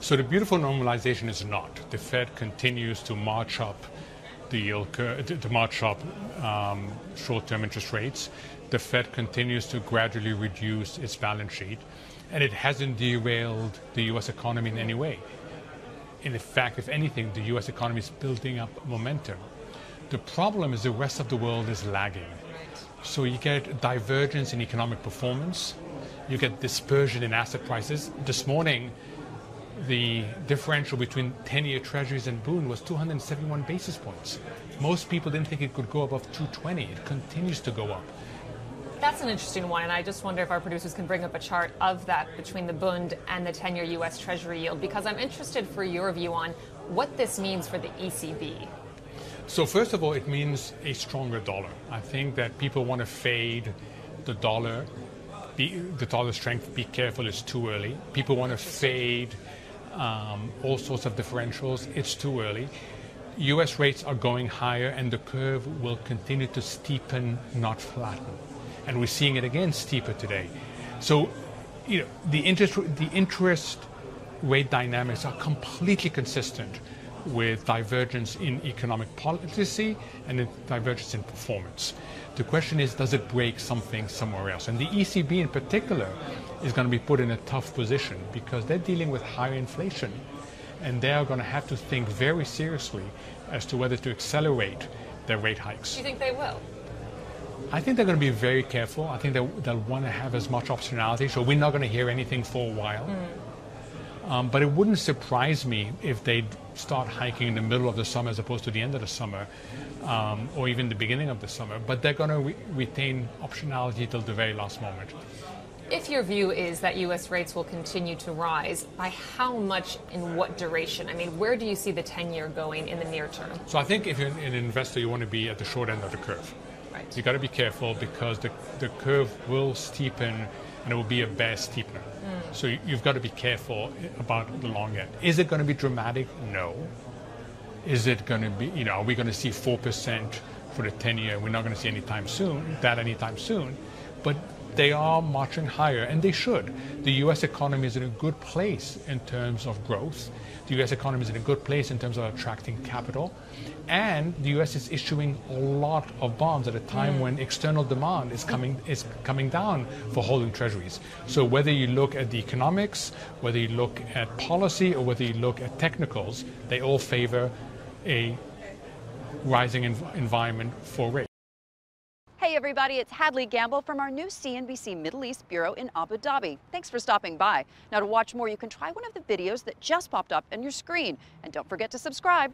So the beautiful normalization is not. The Fed continues to march up the yield curve, to march up short-term interest rates. The Fed continues to gradually reduce its balance sheet, and it hasn't derailed the U.S. economy in any way. In fact, if anything, the U.S. economy is building up momentum. The problem is the rest of the world is lagging. So you get divergence in economic performance, you get dispersion in asset prices. This morning, the differential between 10-year treasuries and Bund was 271 basis points. Most people didn't think it could go above 220. It continues to go up. That's an interesting one, and I just wonder if our producers can bring up a chart of that between the Bund and the 10-year U.S. Treasury yield, because I'm interested for your view on what this means for the ECB. So first of all, it means a stronger dollar. I think that people want to fade the dollar, the dollar strength. Be careful, it's too early. People want to fade all sorts of differentials. It's too early. U.S. rates are going higher, and the curve will continue to steepen, not flatten. And we're seeing it again steeper today. So, the interest rate dynamics are completely consistent with divergence in economic policy and in divergence in performance. The question is, does it break something somewhere else? And the ECB in particular is going to be put in a tough position because they're dealing with higher inflation, and they are going to have to think very seriously as to whether to accelerate their rate hikes. Do you think they will? I think they're going to be very careful. I think they'll want to have as much optionality, so we're not going to hear anything for a while. But it wouldn't surprise me if they start hiking in the middle of the summer as opposed to the end of the summer, or even the beginning of the summer. But they're going to retain optionality till the very last moment. If your view is that U.S. rates will continue to rise, by how much, in what duration? I mean, where do you see the 10-year going in the near term? So I think if you're an investor, you want to be at the short end of the curve. Right. You got to be careful because the curve will steepen, and it will be a bear steepener. So you've got to be careful about the long end. Is it going to be dramatic? No. Is it going to be, are we going to see 4% for the 10-year? We're not going to see anytime soon. But they are marching higher, and they should. The U.S. economy is in a good place in terms of growth. The U.S. economy is in a good place in terms of attracting capital. And the U.S. is issuing a lot of bonds at a time when external demand is coming down for holding treasuries. So whether you look at the economics, whether you look at policy, or whether you look at technicals, they all favor a rising environment for rates. Hey everybody, it's Hadley Gamble from our new CNBC Middle East Bureau in Abu Dhabi. Thanks for stopping by. Now to watch more, you can try one of the videos that just popped up on your screen. And don't forget to subscribe.